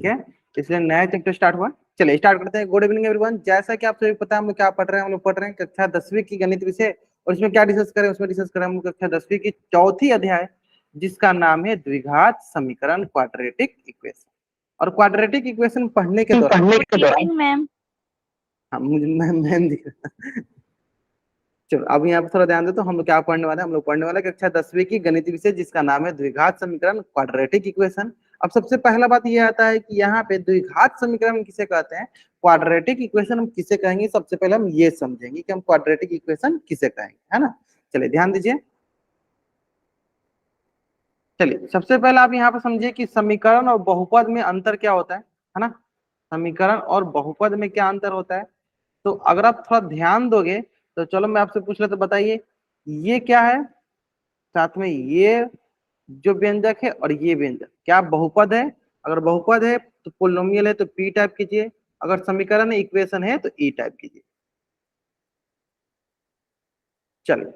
ठीक है, इसलिए नया चैप्टर स्टार्ट हुआ। चलिए स्टार्ट करते हैं। Good evening everyone. जैसा कि आप सभी पता है हम लोग क्या पढ़ रहे हैं, हम लोग पढ़ रहे हैं कक्षा 10वीं की गणित विषय। और इसमें क्या डिस्कस करें, उसमें डिस्कस करें हम लोग कक्षा 10वीं की चौथी अध्याय, जिसका नाम है द्विघात समीकरण, क्वाड्रेटिक इक्वेशन। और क्वाड्रेटिक इक्वेशन पढ़ने के दौरान मैम हाँ मुझे मैम दिख रहा। चलो अब यहाँ पे थोड़ा ध्यान दे। तो हम लोग क्या पढ़ने वाले हैं, हम लोग पढ़ने वाले कक्षा 10वीं की गणित विषय, जिसका नाम है द्विघात समीकरण, क्वाड्रेटिक इक्वेशन। अब सबसे पहला बात ये आता है कि यहाँ पे द्विघात समीकरण हम किसे कहते हैं, क्वाड्रेटिक इक्वेशन हम किसे कहेंगे। सबसे पहले हम ये समझेंगे कि हम क्वाड्रेटिक इक्वेशन किसे कहेंगे, है ना। चलिए ध्यान दीजिए। चलिए सबसे पहले आप यहाँ पे समझिए कि समीकरण और बहुपद में अंतर क्या होता है ना। समीकरण और बहुपद में क्या अंतर होता है, तो अगर आप थोड़ा ध्यान दोगे तो चलो मैं आपसे पूछ रहा, तो बताइए ये क्या है, साथ में ये जो व्यंजक है और ये व्यंजक क्या बहुपद है। अगर बहुपद है तो पोलिनोमियल है तो पी टाइप कीजिए, अगर समीकरण है इक्वेशन है तो ई टाइप कीजिए। चलिए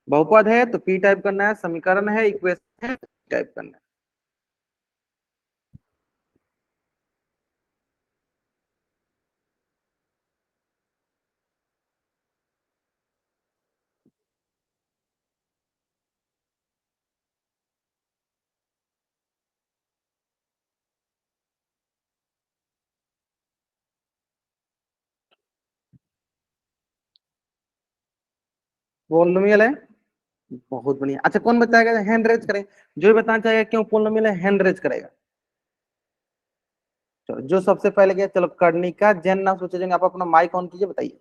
बहुपद है तो पी टाइप करना है, समीकरण है इक्वेशन है टाइप करना है। पोलिनोमियल है, बहुत बढ़िया। अच्छा कौन बताएगा, हैंड रेज करें। जो भी बताना चाहेगा क्यों पोलिनोमियल है, हैंड रेज करेगा। चलो जो सबसे पहले गया, चलो कर्णिका जैन नाम सोचे जाएंगे। आप अपना माइक ऑन कीजिए, बताइए।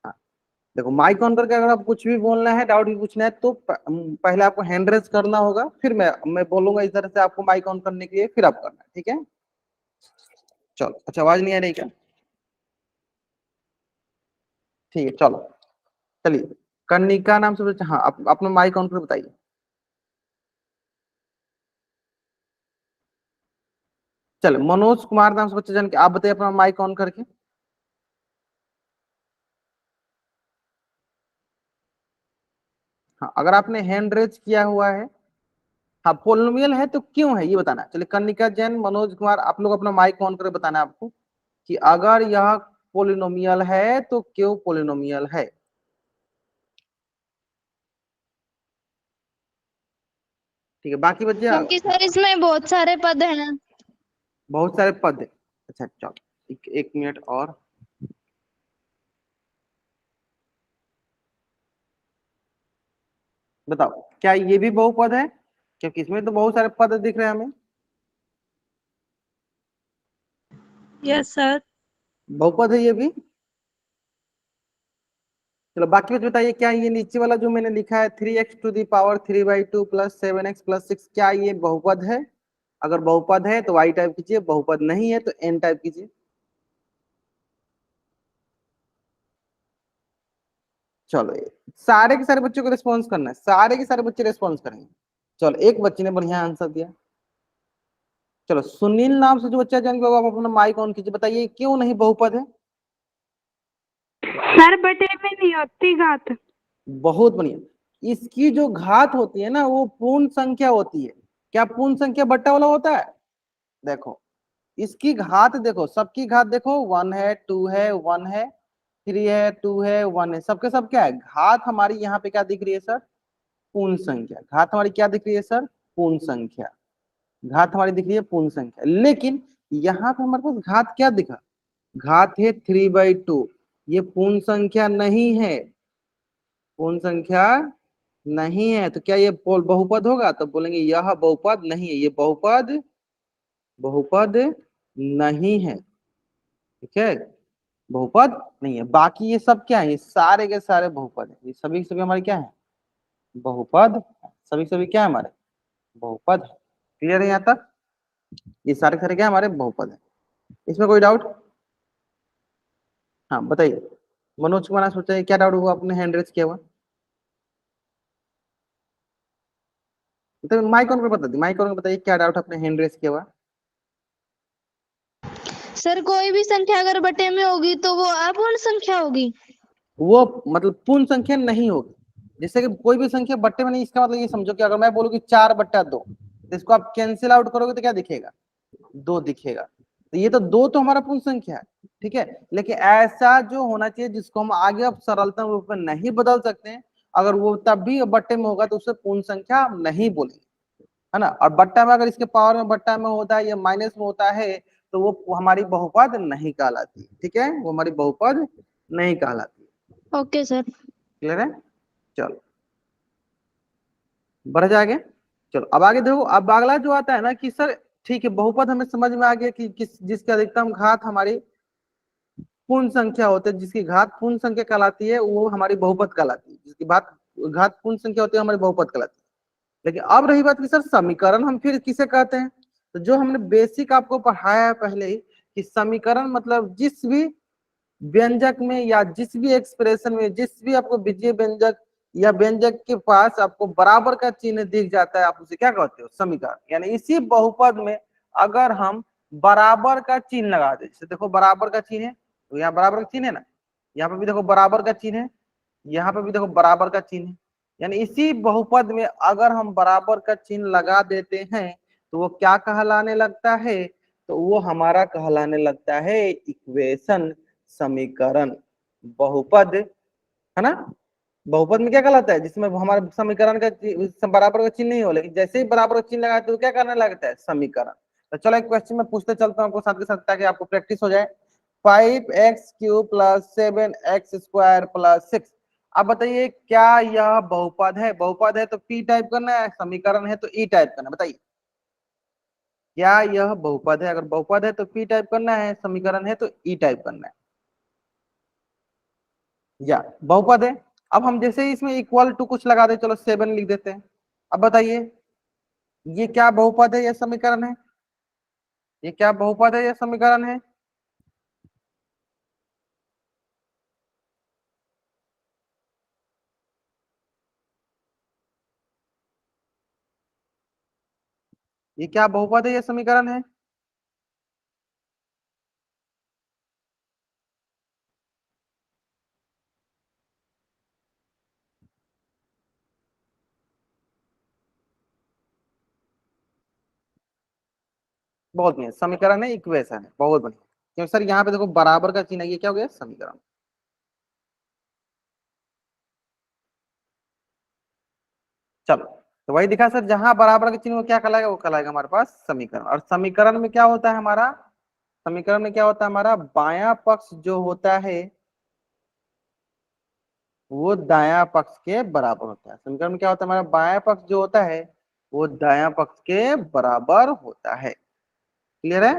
हाँ देखो माइक ऑन करके अगर आप कुछ भी बोलना है, डाउट भी पूछना है, तो पहले आपको हैंड रेज करना होगा, फिर मैं बोलूंगा इस तरह से आपको माइक ऑन करने के लिए, फिर आप करना है, ठीक है। चलो अच्छा आवाज नहीं आ रही क्या, ठीक है चलो। चलिए कर्णिका नाम से, हाँ आप अपना माइक ऑन कर बताइए। चलो मनोज कुमार नाम से बच्चे जान के आप बताइए अपना माइक ऑन करके। हाँ अगर आपने हैंड रेज किया हुआ है, हाँ पोलिनोमियल है तो क्यों है ये बताना है। चलिए कनिका जैन, मनोज कुमार, आप लोग अपना माइक ऑन करके बताना है आपको कि अगर यह पोलिनोमियल है तो क्यों पोलिनोमियल है। ठीक है बाकी बच्चे, क्योंकि सर इसमें बहुत सारे पद हैं। बहुत सारे पद है। अच्छा चलो एक मिनट और। बताओ क्या ये भी बहुपद है, क्योंकि इसमें तो बहुत सारे पद दिख रहे हैं हमें। Yes sir. बहुपद है ये भी। चलो बाकी बच्चे बताइए, क्या ये नीचे वाला जो मैंने लिखा है 3x⁻³ प्लस 7x प्लस 6, क्या ये बहुपद है। अगर बहुपद है तो y टाइप कीजिए, बहुपद नहीं है तो n टाइप कीजिए। चलो सारे के सारे बच्चों को रिस्पॉन्स करना है, सारे के सारे बच्चे रिस्पॉन्स करेंगे। चलो एक बच्चे ने बढ़िया आंसर दिया। चलो सुनील नाम से जो बच्चा जान आप अपना माइक ऑन कीजिए, बताइए क्यों नहीं बहुपद है। सर बटे में नहीं होती घात। बहुत बढ़िया। इसकी जो घात होती है ना वो पूर्ण संख्या होती है। क्या पूर्ण संख्या बट्टा वाला होता है। देखो इसकी घात देखो, सबकी घात देखो, 1 है, 2 है, 1 है, 3 है, 2 है, 1 है, सबके सब क्या है घात हमारी यहाँ पे क्या दिख रही है सर, पूर्ण संख्या। घात हमारी क्या दिख रही है सर, पूर्ण संख्या। घात हमारी दिख रही है पूर्ण संख्या, लेकिन यहाँ पे हमारे पास घात क्या दिखा, घात है 3/2। ये पूर्ण संख्या नहीं है, पूर्ण संख्या नहीं है, तो क्या ये बहुपद होगा, तो बोलेंगे यह बहुपद नहीं है, ये बहुपद बहुपद नहीं है, ठीक है, बहुपद नहीं है। बाकी ये सब क्या है, ये सारे के सारे बहुपद है, ये सभी के सभी हमारे क्या है, बहुपद। सभी के सभी क्या है हमारे, बहुपद। क्लियर है यहाँ तक, ये सारे के सारे क्या है हमारे बहुपद है। इसमें कोई डाउट, हाँ बताइए। मनोज कुमार सोचा है क्या डाउट हुआ, आपने हैंड रेज किया हुआ, तो माइक ऑन कर बता दी, माइक ऑन कर बताइए क्या डाउट आपने हैंड रेज किया हुआ। सर कोई भी संख्या अगर बटे में होगी तो वो अपूर्ण संख्या होगी। वो मतलब पूर्ण संख्या नहीं होगी। जैसे कि कोई भी संख्या बट्टे में नहीं, इसका मतलब ये समझो कि अगर मैं बोलूँ कि 4/2, तो इसको आप कैंसिल आउट करोगे तो क्या दिखेगा, 2 दिखेगा। तो ये तो दो तो हमारा पूर्ण संख्या है, ठीक है। लेकिन ऐसा जो होना चाहिए जिसको हम आगे अब सरलतम रूप में नहीं बदल सकते हैं, अगर वो तब भी बट्टे में होगा तो उसे पूर्ण संख्या हम नहीं बोलेंगे, है ना। और बट्टा में अगर इसके पावर में बट्टा में होता है या माइनस में होता है तो वो हमारी बहुपद नहीं कहलाती, ठीक है, वो हमारी बहुपद नहीं कहलाती। Okay sir. क्लियर है। चलो बढ़ जाएंगे। चलो अब आगे देखो, अब अगला जो आता है ना कि सर ठीक है बहुपद हमें समझ में आ गया कि किस जिसकी अधिकतम घात हमारी पूर्ण संख्या होती है, जिसकी घात पूर्ण संख्या कहलाती है वो हमारी बहुपद कहलाती है, जिसकी बात घात पूर्ण संख्या होती है हमारी बहुपद कहलाती है। लेकिन अब रही बात कि सर समीकरण हम फिर किसे कहते हैं, तो जो हमने बेसिक आपको पढ़ाया है पहले ही कि समीकरण मतलब जिस भी व्यंजक में या जिस भी एक्सप्रेशन में जिस भी आपको विजय व्यंजक या व्यंजक के पास आपको बराबर का चिन्ह दिख जाता है आप उसे क्या कहते हो, समीकरण। यानी इसी बहुपद में अगर हम बराबर का चिन्ह लगा दे, जैसे देखो बराबर का चिन्ह है तो यहाँ बराबर का चिन्ह है ना, यहाँ पे भी देखो बराबर का चिन्ह है, यहाँ पे भी देखो बराबर का चिन्ह है। यानी इसी बहुपद में अगर हम बराबर का चिन्ह लगा देते हैं तो वो क्या कहलाने लगता है, तो वो हमारा कहलाने लगता है इक्वेशन, समीकरण। बहुपद है ना, बहुपद में क्या कहलाता है जिसमें हमारे समीकरण का बराबर का चिन्ह नहीं हो, लेकिन जैसे ही बराबर का चिन्ह लगाते तो क्या करने लगता है, समीकरण। तो चलो एक क्वेश्चन में पूछते चलता हूँ आपको साथ के साथ ताकि आपको प्रैक्टिस हो जाए। 5x³ + 7x² + 6। अब बताइए क्या यह बहुपद है, बहुपद है तो पी टाइप करना है, समीकरण है तो ई टाइप करना है। बताइए क्या यह बहुपद है, अगर बहुपद है तो पी टाइप करना है, समीकरण है तो ई टाइप करना है, या बहुपद है। अब हम जैसे ही इसमें इक्वल टू कुछ लगा दे, चलो 7 लिख देते हैं। अब बताइए ये क्या बहुपद है या समीकरण है, ये क्या बहुपद है या समीकरण है, ये क्या बहुपद है या समीकरण है। बहुत बढ़िया, समीकरण है, इक्वेशन है, बहुत बढ़िया। क्योंकि सर यहाँ पे देखो बराबर का चिन्ह है, ये क्या हो गया, समीकरण। चलो तो वही दिखा सर, जहां बराबर का चिन्ह वो क्या कहलाएगा, वो कहलाएगा हमारे पास समीकरण। और समीकरण में क्या होता है हमारा, समीकरण में क्या होता है हमारा, बायां पक्ष जो होता है वो दायां पक्ष के बराबर होता है। समीकरण में क्या होता है हमारा, बायां पक्ष जो होता है वो दायां पक्ष के बराबर होता है। क्लियर है।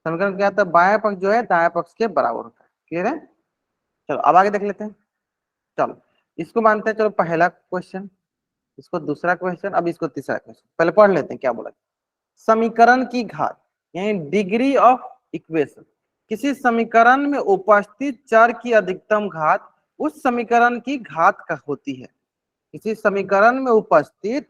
समीकरण क्या होता है, बायां पक्ष जो है दायां पक्ष के बराबर होता है। क्लियर है। चलो अब आगे देख लेते हैं। चलो इसको मानते हैं, चलो पहला क्वेश्चन, इसको दूसरा क्वेश्चन, अब इसको तीसरा क्वेश्चन। पहले पढ़ लेते हैं क्या बोला। समीकरण की घात यानी डिग्री ऑफ इक्वेशन, किसी समीकरण में उपस्थित चर की अधिकतम घात उस समीकरण की घात का होती है। किसी समीकरण में उपस्थित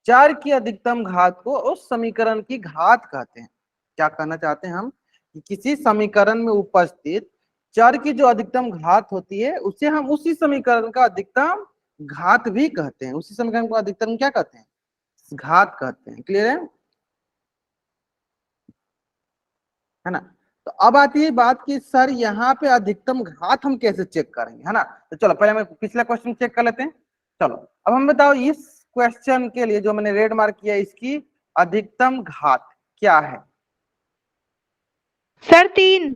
चर की अधिकतम घात को उस समीकरण की घात कहते हैं। क्या कहना चाहते हैं हम कि किसी समीकरण में उपस्थित चर की जो अधिकतम घात होती है उसे हम उसी समीकरण का अधिकतम घात भी कहते हैं, उसी समीकरण को अधिकतम क्या कहते हैं, घात कहते हैं। क्लियर है ना। तो अब आती है बात कि सर यहाँ पे अधिकतम घात हम कैसे चेक करेंगे, है ना। तो चलो पहले हम पिछला क्वेश्चन चेक कर लेते हैं। चलो अब हम बताओ इस क्वेश्चन के लिए जो मैंने रेड मार्क किया इसकी अधिकतम घात क्या है। सर 3।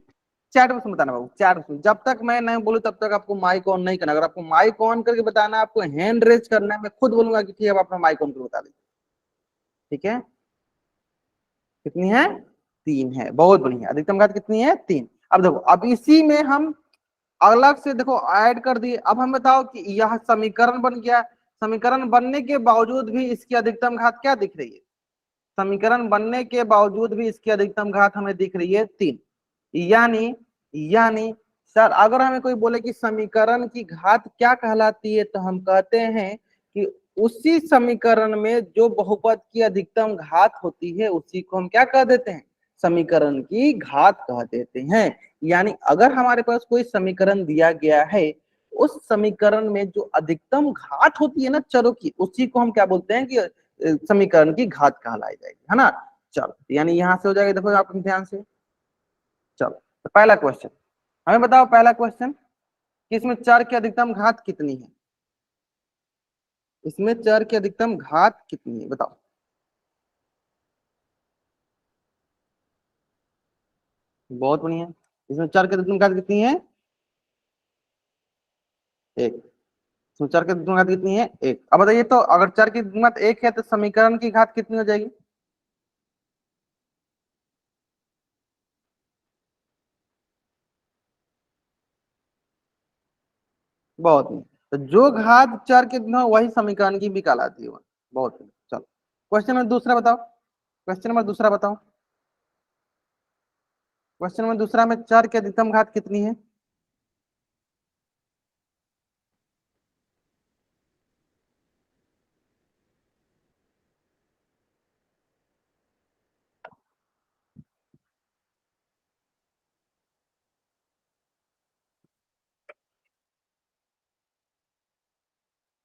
चैट बॉक्स में बताना बाबू, चैट बॉक्स में। जब तक मैं नहीं बोलूं तब तक आपको माइक ऑन नहीं करना। अगर आपको माइक ऑन करके बताना, आपको हैंड रेज करना है, मैं खुद बोलूंगा कि ठीक है, अब अपना माइक ऑन करके बता दीजिए। ठीक है, कितनी है, 3 है, बहुत बढ़िया। अधिकतम घात कितनी है, 3। अब देखो अब इसी में हम अलग से देखो ऐड कर दिए। अब हम बताओ कि यह समीकरण बन गया, समीकरण बनने के बावजूद भी इसकी अधिकतम घात क्या दिख रही है, समीकरण बनने के बावजूद भी इसकी अधिकतम घात हमें दिख रही है 3। यानी यानी सर अगर हमें कोई बोले कि समीकरण की घात क्या कहलाती है तो हम कहते हैं कि उसी समीकरण में जो बहुपद की अधिकतम घात होती है उसी को हम क्या कह देते हैं, समीकरण की घात कह देते हैं। यानी अगर हमारे पास कोई समीकरण दिया गया है, उस समीकरण में जो अधिकतम घात होती है ना चरों की, उसी को हम क्या बोलते हैं कि समीकरण की घात कहलाई जाएगी, है ना। चलो यानी यहां से हो जाएगा, देखो आप ध्यान से चलो तो पहला क्वेश्चन, हमें बताओ पहला क्वेश्चन कि इसमें चर की अधिकतम घात कितनी है, इसमें चर की अधिकतम घात कितनी है बताओ। बहुत बढ़िया, इसमें चर की अधिकतम घात कितनी है, एक। इसमें चर की अधिकतम घात कितनी है, एक। अब बताइए तो अगर चर की अधिकतम घात एक है तो समीकरण की घात कितनी हो जाएगी। बहुत नहीं, तो जो घात चर के दिन हो वही समीकरण की भी कहलाती है। बहुत नहीं। चलो क्वेश्चन नंबर दूसरा बताओ, क्वेश्चन नंबर दूसरा बताओ, क्वेश्चन नंबर दूसरा में चर की अधिकतम घात कितनी है।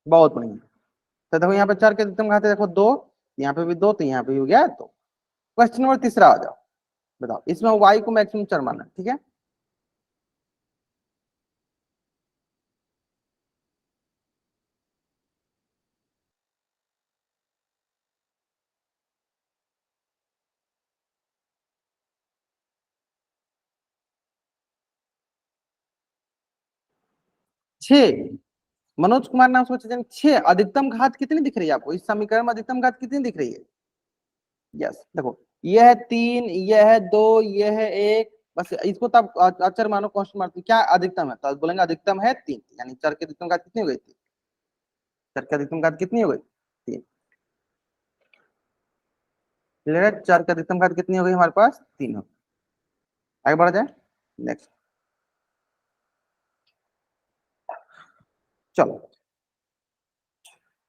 बहुत बढ़िया, तो देखो यहाँ पे चर की अधिकतम घात है, देखो दो, यहाँ पे भी दो, तो यहाँ पे भी हो गया तो। क्वेश्चन नंबर तीसरा आ जाओ, बताओ इसमें y को मैक्सिमम चर मानना है, ठीक है। छह, मनोज कुमार नाम से बच्चे जन, छह अधिकतम घात कितनी दिख रही है आपको, इस समीकरण में अधिकतम घात कितनी दिख रही है। यस देखो, ये है तीन, ये है दो, ये है एक, बस इसको तब अचर मानो, कांस्टेंट मानो, क्या अधिकतम है, तो बोलेंगे अधिकतम है तीन, यानी चर की अधिकतम घात कितनी हो गई थी, चर की अधिकतम घात कितनी हो गई, तीन। क्लियर है, चर की अधिकतम घात कितनी हो गई हमारे पास, तीन हो। आगे बढ़ जाए, नेक्स्ट। चलो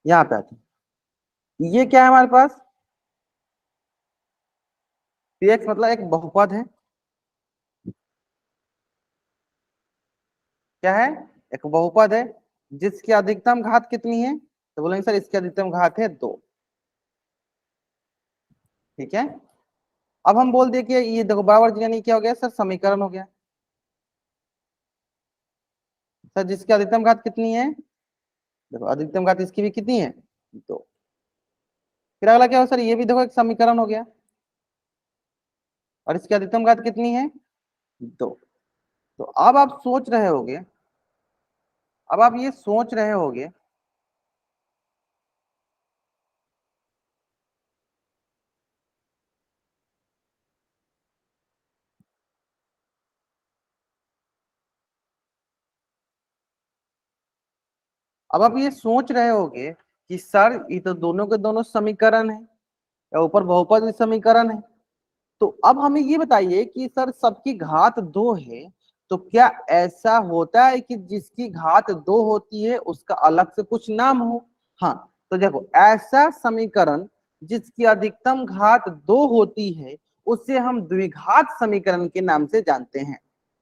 यहाँ पे आते हैं, ये क्या है हमारे पास, px मतलब एक बहुपद है, क्या है, एक बहुपद है जिसकी अधिकतम घात कितनी है, तो बोलेंगे सर इसकी अधिकतम घात है दो, ठीक है। अब हम बोल दिए कि ये देखो बराबर, यानी क्या हो गया सर, समीकरण हो गया। सर जिसकी अधिकतम घात कितनी है, देखो अधिकतम घात इसकी भी कितनी है, दो। फिर अगला क्या हो सर, ये भी देखो एक समीकरण हो गया, और इसकी अधिकतम घात कितनी है, दो। तो अब आप सोच रहे होगे, अब आप ये सोच रहे होगे, अब आप ये सोच रहे होगे कि सर ये तो दोनों के दोनों समीकरण है, या ऊपर बहुपद समीकरण है, तो अब हमें ये बताइए कि सर सबकी घात दो है, तो क्या ऐसा होता है कि जिसकी घात दो होती है उसका अलग से कुछ नाम हो। हाँ, तो देखो ऐसा समीकरण जिसकी अधिकतम घात दो होती है उसे हम द्विघात समीकरण के नाम से जानते हैं।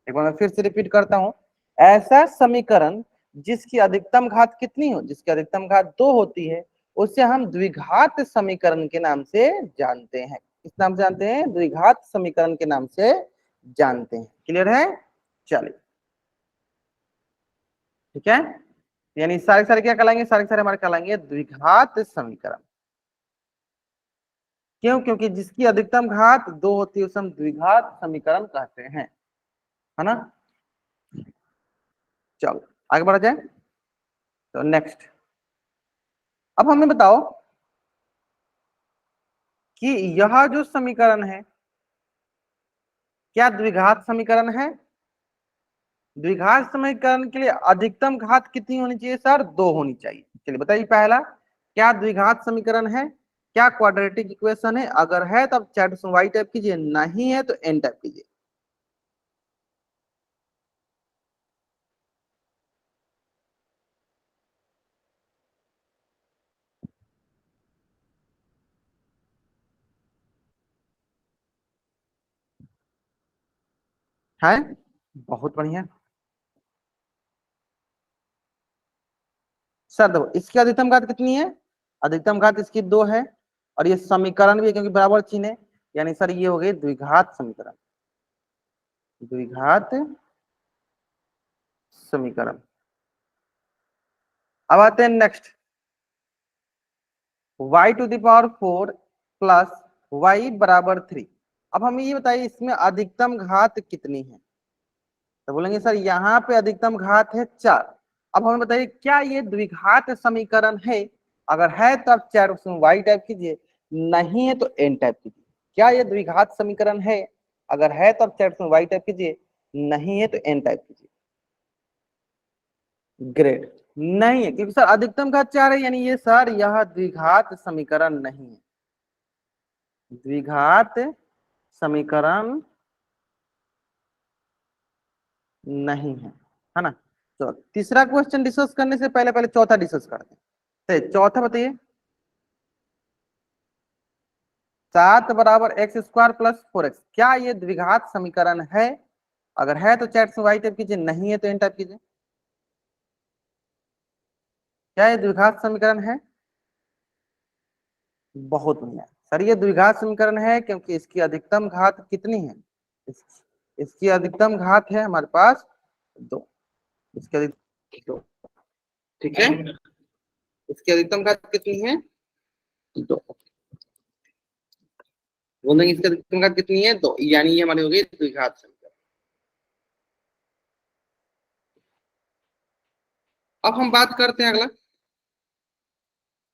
एक बार मैं फिर से रिपीट करता हूं, ऐसा समीकरण जिसकी अधिकतम घात कितनी हो, जिसकी अधिकतम घात दो होती है उसे हम द्विघात समीकरण के नाम से जानते हैं। किस नाम से जानते हैं, द्विघात समीकरण के नाम से जानते हैं। क्लियर है, चलिए ठीक है, यानी सारे सारे क्या कहलाएंगे, सारे सारे हमारे कहलाएंगे द्विघात समीकरण। क्यों, क्योंकि जिसकी अधिकतम घात दो होती है उसे हम द्विघात समीकरण कहते हैं, है ना। चलो आगे बढ़ा जाए, तो नेक्स्ट, अब हमें बताओ कि यह जो समीकरण है क्या द्विघात समीकरण है। द्विघात समीकरण के लिए अधिकतम घात कितनी होनी चाहिए सर, दो होनी चाहिए। चलिए बताइए पहला, क्या द्विघात समीकरण है, क्या क्वाड्रेटिक इक्वेशन है, अगर है तब चैट से वाई टाइप कीजिए, नहीं है तो एन टाइप कीजिए। है, बहुत बढ़िया। सर देखो इसकी अधिकतम घात कितनी है, अधिकतम घात इसकी दो है, और ये समीकरण भी है क्योंकि बराबर चिन्ह है, यानी सर ये हो गई द्विघात समीकरण। द्विघात समीकरण। अब आते हैं नेक्स्ट, y⁴ प्लस y बराबर 3। अब हमें ये बताइए इसमें अधिकतम घात कितनी है? तो बोलेंगे सर यहाँ पे अधिकतम घात है 4। अब हमें बताइए क्या ये द्विघात समीकरण है? अगर है तो आप चार उसमें y टाइप कीजिए, नहीं है तो n टाइप कीजिए। क्या ये द्विघात समीकरण है? अगर है तो आप चार उसमें y टाइप कीजिए, नहीं है तो n टाइप कीजिए। ग्रेट, नहीं है क्योंकि सर अधिकतम घात 4 है, यानी ये सर यह द्विघात समीकरण नहीं है। द्विघात समीकरण नहीं है ना? तो तीसरा क्वेश्चन डिस्कस करने से पहले पहले चौथा डिस्कस करते हैं। तो चौथा बताइए, 7 बराबर x² प्लस 4x, क्या ये द्विघात समीकरण है? अगर है तो चैट से वाई टाइप कीजिए, नहीं है तो एन टाइप कीजिए। क्या ये द्विघात समीकरण है? बहुत बढ़िया सर, ये द्विघात समीकरण है क्योंकि इसकी अधिकतम घात कितनी है? इस, इसकी अधिकतम घात है हमारे पास 2। इसकी अधिकतम 2, ठीक है। इसकी अधिकतम घात कितनी है? 2। बोलेंगे इसकी अधिकतम घात कितनी है? 2, यानी ये हमारी हो गई द्विघात समीकरण। अब हम बात करते हैं अगला,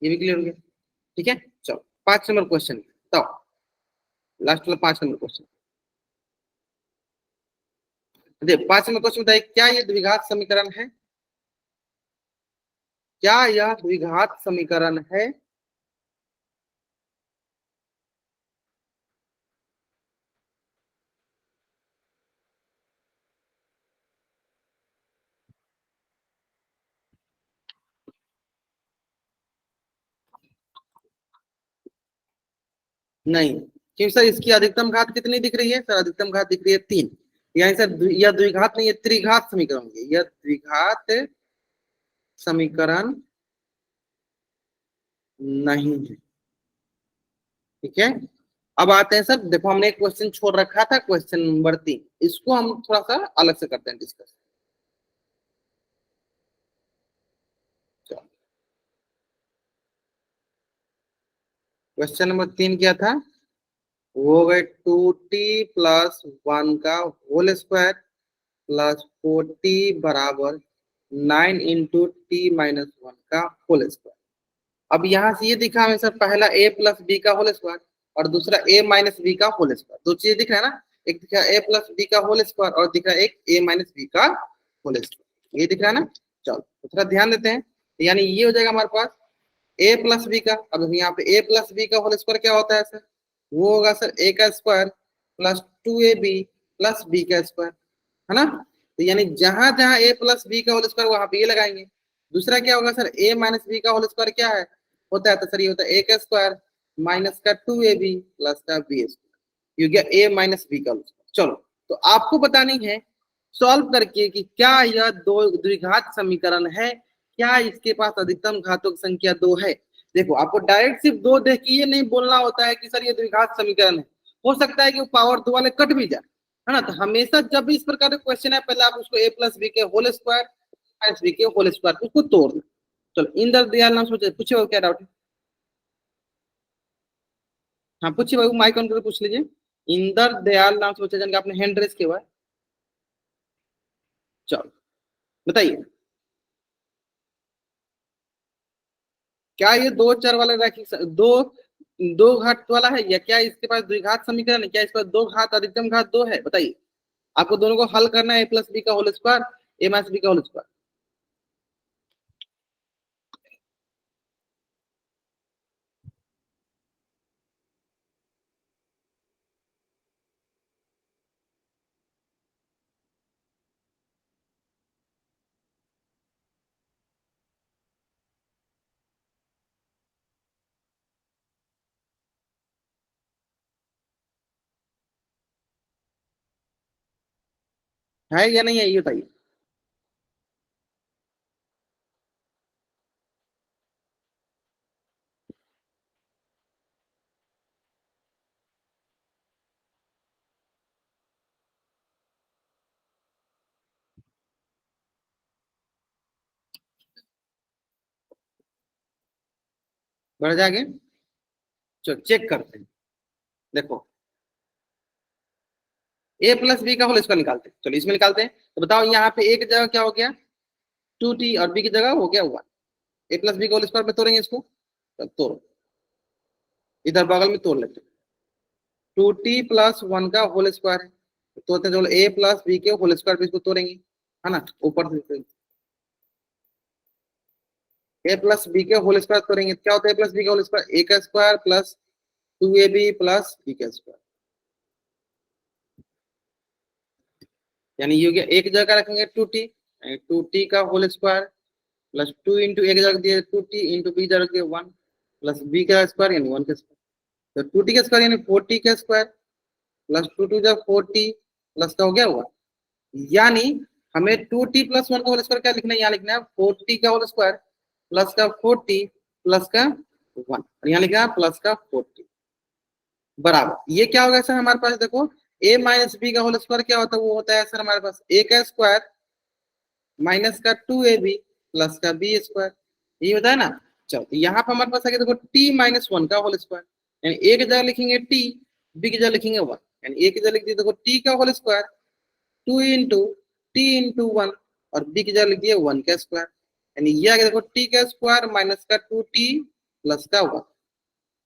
ये भी क्लियर हो गया, ठीक है। चलो 5 नंबर क्वेश्चन, तो लास्ट वाला 5 नंबर क्वेश्चन। देखिए 5 नंबर क्वेश्चन बताइए, क्या ये द्विघात समीकरण है? क्या यह द्विघात समीकरण है? नहीं, क्यों सर इसकी अधिकतम घात कितनी दिख रही है? सर अधिकतम घात दिख रही है 3, यानी सर यह द्विघात नहीं, ये त्रिघात समीकरण होगी। यह द्विघात समीकरण नहीं है, ठीक है। अब आते हैं सर, देखो हमने एक क्वेश्चन छोड़ रखा था, क्वेश्चन नंबर 3, इसको हम थोड़ा सा अलग से करते हैं डिस्कस। क्वेश्चन नंबर 3 क्या था? वो हो गए 2t+1 का होल स्क्वायर प्लस 4t बराबर 9 इंटू t-1 का होल स्क्वायर। अब यहां से ये दिखा हमें सर, पहला a प्लस बी का होल स्क्वायर और दूसरा a माइनस बी का होल स्क्वायर। दो चीजें दिख रहा है ना, एक दिख रहा है a प्लस बी का होल स्क्वायर और दिख रहा है एक a माइनस बी का होल स्क्वायर। ये दिख रहा है ना? चलो तो थोड़ा ध्यान देते हैं, यानी ये हो जाएगा हमारे पास a प्लस बी का। अब यहाँ पे a प्लस बी का होल स्क्वायर क्या होता है सर? वो होगा सर a का square plus 2ab plus b का स्क्वायर, है ना? तो यानी जहां जहां a प्लस बी का होल स्क्वायर वहां पे ये लगाएंगे। दूसरा क्या होगा सर? a माइनस बी का होल स्क्वायर क्या है होता है? तो सर ये होता है a का स्क्वायर माइनस का 2ab प्लस का b स्क्वायर, ये गया a माइनस बी का होल स्क्वायर। चलो तो आपको बतानी है सॉल्व करके कि क्या यह दो द्विघात समीकरण है, क्या इसके पास अधिकतम घातों की संख्या 2 है। देखो आपको डायरेक्ट सिर्फ 2 देख के ये नहीं बोलना होता है कि सर ये द्विघात समीकरण है। हो सकता है कि वो पावर 2 वाले कट भी जाए, है ना? तो हमेशा जब भी इस प्रकार का क्वेश्चन है, पहले आप उसको a प्लस बी के होल स्क्वायर माइनस बी के होल स्क्वायर उसको तोड़ना। चलो इंदर दयाल नाम सोचे, पूछे क्या डाउट है? हाँ पूछिए भाई, माइक ऑन करके पूछ लीजिए। इंदर दयाल नाम से बच्चा जन का आपने हैंड रेस किया हुआ है। चलो बताइए, क्या ये दो चर वाला रैखिक दो दो घात वाला है, या क्या इसके पास द्विघात समीकरण है? क्या इसके पास दो घात अधिकतम घात 2 है? बताइए। आपको दोनों को हल करना है, ए प्लस बी का whole square A minus B का होल स्क्वायर। है या नहीं है ये बताइए। बढ़ जाएंगे। चलो चेक करते हैं। देखो a प्लस बी का होल स्क्वायर निकालते हैं। चलो इसमें निकालते हैं। तो बताओ यहाँ पे एक जगह क्या हो गया 2t और b की जगह हो गया 1। a प्लस बी का होल स्क्वायर में तोड़ेंगे इसको। तो तोड़ो, इधर बगल में तोड़ लेते हैं। 2t+1 का होल स्क्वायर है, तो तोड़ते हैं। चलो a प्लस बी के होल स्क्वायर भी इसको तोड़ेंगे, है ना। ऊपर से a प्लस बी के होल स्क्वायर तोड़ेंगे, क्या होता है a प्लस बी का होल स्क्वायर, a का square plus 2ab plus b का स्क्वायर। यानी ये हो गया एक जगह रखेंगे 2t का होल स्क्वायर प्लस 2 इंटू एक जगह दिए 2t इंटू बी जगह दिए 1 प्लस बी का स्क्वायर यानी 1 का स्क्वायर। तो 2t का स्क्वायर यानी 4t का स्क्वायर प्लस 2 टू जब 4t प्लस का हो गया हुआ। यानी हमें 2t+1 का होल स्क्वायर क्या लिखना है, यहाँ लिखना है 4t का होल स्क्वायर प्लस का 4t प्लस का 1 और यहाँ लिखना है प्लस का 4t बराबर। ये क्या होगा सर हमारे पास, देखो a माइनस बी का होल स्क्वायर क्या होता है, वो होता है सर हमारे पास a का स्क्वायर माइनस का 2ab प्लस का b स्क्वायर, ये होता है ना। चलो यहाँ पर हमारे पास आ गया देखो t-1 का होल स्क्वायर, यानी a की जगह लिखेंगे t, b की जगह लिखेंगे 1, यानी a की जगह लिख दिए देखो t का whole square 2 into T into 1 और b की जगह लिख दिए 1 का स्क्वायर, यानी ये आ गया देखो t का स्क्वायर माइनस का 2t प्लस का 1,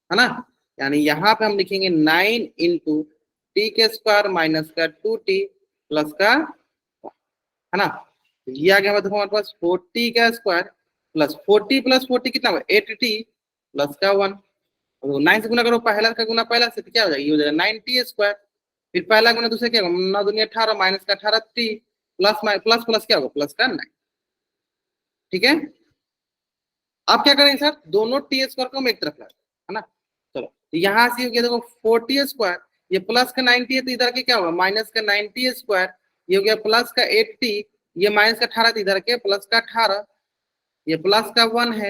है ना। यानी यहाँ पे हम लिखेंगे 9 इंटू टी के स्क्वायर माइनस का 2t प्लस का 1, है ना। तो ये आ गया देखो हमारे पास 40 का स्क्वायर प्लस 40 प्लस 40 कितना हुआ 80 प्लस का 1। तो 9 से गुना करो, पहला का गुना पहला से, तो क्या हो जाएगा, ये हो जाएगा 90 स्क्वायर। फिर पहला गुना दूसरे क्या होगा, 9 दूनी 18 माइनस का 18 टी प्लस प्लस प्लस क्या होगा प्लस का 9। ठीक है, अब क्या करेंगे सर, दोनों टी स्क्वायर को हम एक तरफ लाए, है ना। चलो तो यहाँ से हो गया देखो 40 स्क्वायर, ये प्लस का 90 है तो इधर के क्या होगा माइनस का 90 स्क्वायर, ये हो गया प्लस का 80, ये माइनस का 18 तो इधर के प्लस का 18, ये प्लस का 1 है,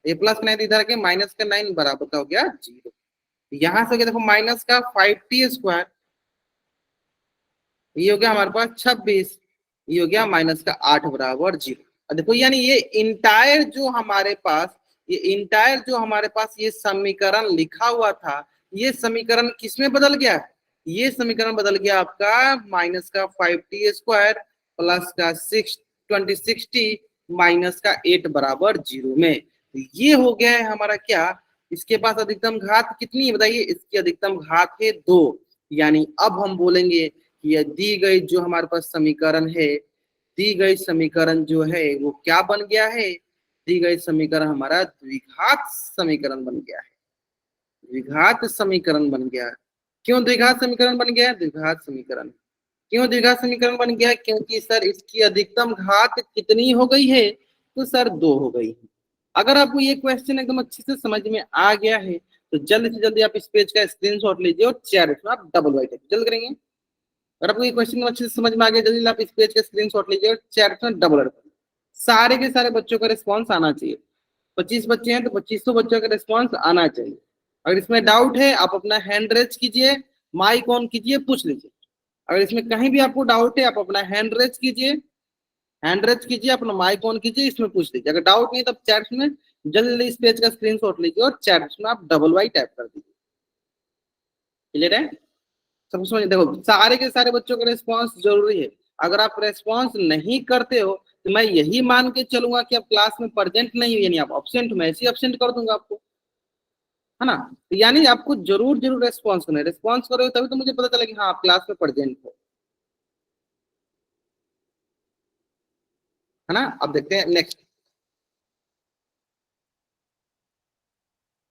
ये प्लस का 9 इधर के माइनस का 9 बराबर का हो गया 0। यहाँ से हो गया देखो माइनस का 5t स्क्वायर, ये हो गया हमारे पास 26, ये हो गया माइनस का 8 बराबर 0। और देखो यानी ये इंटायर जो हमारे पास, ये इंटायर जो हमारे पास ये समीकरण लिखा हुआ था, ये समीकरण किसमें बदल गया, ये समीकरण बदल गया आपका माइनस का 5t स्क्वायर प्लस का 26t माइनस का 8 बराबर 0 में। तो ये हो गया है हमारा क्या, इसके पास अधिकतम घात कितनी है बताइए, इसकी अधिकतम घात है 2। यानी अब हम बोलेंगे कि यह दी गई जो हमारे पास समीकरण है, दी गई समीकरण जो है वो क्या बन गया है, दी गई समीकरण हमारा द्विघात समीकरण बन गया है, द्विघात समीकरण बन गया है। क्यों द्विघात समीकरण बन गया है, द्विघात समीकरण क्यों द्विघात समीकरण बन गया, क्योंकि सर इसकी अधिकतम घात कितनी हो गई है, तो सर 2 हो गई है। अगर आपको ये क्वेश्चन एकदम अच्छे से समझ में आ गया है तो जल्दी से जल्दी आप इस पेज का स्क्रीनशॉट लीजिए और चैट में आप डबल वाइट जल्द करेंगे। अगर आपको ये क्वेश्चन अच्छे से समझ में आ गया, जल्दी आप इस पेज का स्क्रीनशॉट लीजिए और चैट में डबल करेंगे। सारे के सारे बच्चों का रिस्पॉन्स आना चाहिए, 25 बच्चे हैं तो 2500 बच्चों का रिस्पॉन्स आना चाहिए। अगर इसमें डाउट है आप अपना हैंड रेज कीजिए, माइक ऑन कीजिए, पूछ लीजिए। अगर इसमें कहीं भी आपको डाउट है आप अपना हैंड रेज कीजिए, हैंड रेज कीजिए, अपना माइक ऑन कीजिए, इसमें पूछ लीजिए। अगर डाउट नहीं तब चैट में जल्दी इस पेज का स्क्रीनशॉट लीजिए और चैट में आप डबल वाई टाइप कर दीजिए। क्लियर है, सब समझ। देखो सारे के सारे बच्चों का रिस्पॉन्स जरूरी है, अगर आप रिस्पॉन्स नहीं करते हो तो मैं यही मान के चलूंगा कि आप क्लास में प्रेजेंट नहीं हो, यानी आप अब्सेंट, मैं ऐसे अब्सेंट कर दूंगा आपको, है ना। तो यानी आपको जरूर जरूर रेस्पॉन्स करना है, रेस्पॉन्स करोगे तभी तो मुझे पता चला कि हाँ आप क्लास में प्रेजेंट हो, है ना। अब देखते हैं नेक्स्ट।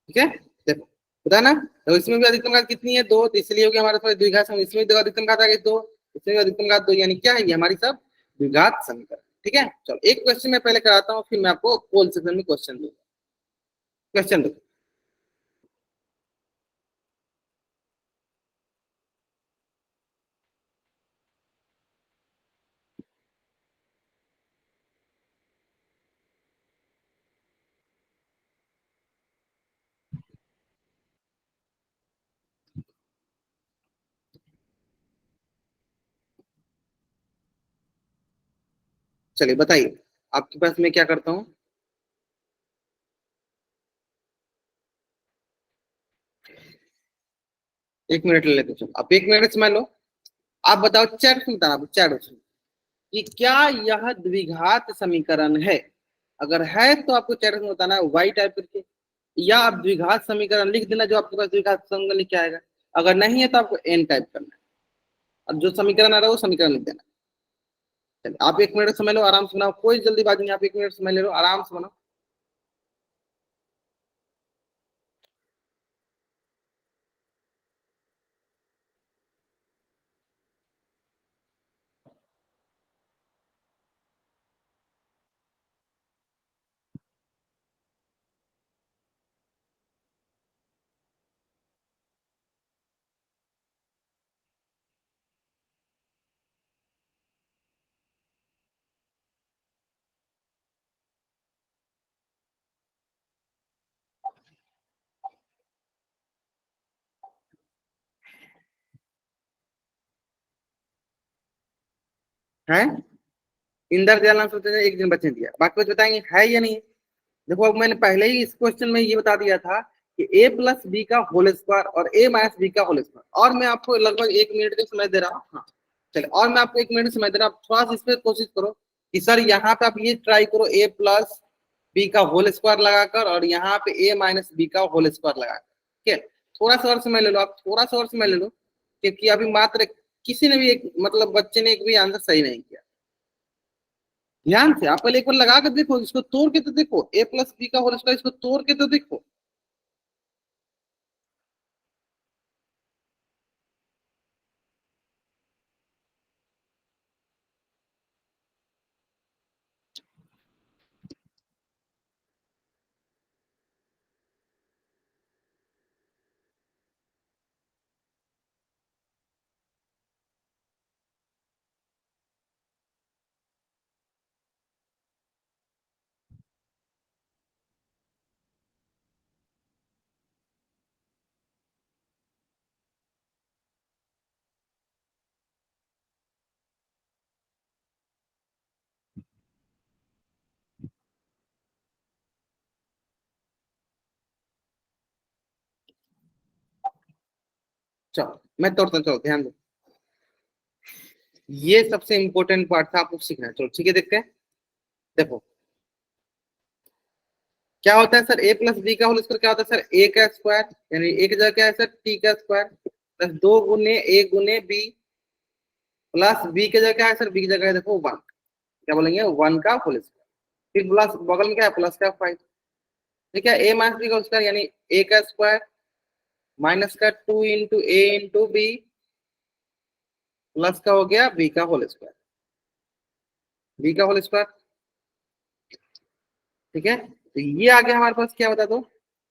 ठीक है, देखो पता ना, तो इसमें भी अधिकतम घात कितनी है 2, तो इसलिए हो गया हमारे पास द्विघात समीकरण। इसमें भी अधिकतम घात आ गई 2, इसमें भी अधिकतम घात 2, यानी क्या है ये हमारी सब द्विघात समीकरण। ठीक है, चलो एक क्वेश्चन मैं पहले कराता हूँ फिर मैं आपको पोल सेक्शन में क्वेश्चन दूंगा। क्वेश्चन देखो, चलिए बताइए आपके पास मैं क्या करता हूँ। 1 मिनट ले लेते, चलो आप 1 मिनट समझ लो। आप बताओ चैट में बताना, चैट कि क्या यह द्विघात समीकरण है। अगर है तो आपको चैट में बताना है वाई टाइप करके, या आप द्विघात समीकरण लिख देना जो आपके पास द्विघात समीकरण लिख के आएगा। अगर नहीं है तो आपको एन टाइप करना है, और जो समीकरण आ रहा है वो समीकरण लिख देना। चलिए आप 1 मिनट समझ लो, आराम से बनाओ, कोई जल्दीबाजी नहीं, आप 1 मिनट समझ ले लो, आराम से बनाओ। है इंदर दयाल नाम सोचते थे, एक दिन बच्चे दिया, बाकी कुछ बताएंगे है या नहीं। देखो अब मैंने पहले ही इस क्वेश्चन में ये बता दिया था कि ए प्लस बी का होल स्क्वायर और ए माइनस बी का होल स्क्वायर, और मैं आपको लगभग 1 मिनट का समय दे रहा हूँ। हाँ चलिए, और मैं आपको 1 मिनट समय दे रहा हूँ, थोड़ा सा इस पर कोशिश करो कि सर यहाँ पे आप ये ट्राई करो ए प्लस बी का होल स्क्वायर लगाकर, और यहाँ पे ए माइनस बी का होल स्क्वायर लगाकर। ठीक है, थोड़ा सा और समय ले लो, आप थोड़ा सा और समय ले लो, क्योंकि अभी मात्र किसी ने भी एक मतलब बच्चे ने एक भी आंसर सही नहीं किया। ध्यान से आप पहले एक बार लगा कर देखो, इसको तोड़ के तो देखो, ए प्लस बी का होल स्क्वायर, इसको तोड़ के तो देखो। चलो मैं तोड़ता हूँ, चलो ध्यान दो, ये सबसे इंपॉर्टेंट पार्ट था, आपको सीखना है। चलो ठीक है, देखते हैं। देखो क्या होता है सर, ए प्लस बी का होल स्क्वायर क्या होता है सर, ए का स्क्वायर, यानी एक जगह क्या है सर, टी का स्क्वायर, प्लस 2 गुने ए गुने बी, प्लस बी की जगह क्या है सर, बी की जगह है देखो 1, क्या बोलेंगे 1 का होल स्क्वायर, फिर प्लस बगल में क्या है प्लस का 5। ठीक है, ए माइनस बी का होल स्क्वायर यानी ए का स्क्वायर माइनस का 2 इंटू ए इंटू बी, प्लस का हो गया बी का होल स्क्वायर, बी का होल स्क्वायर। ठीक है, तो ये आ गया हमारे पास, क्या बता दो,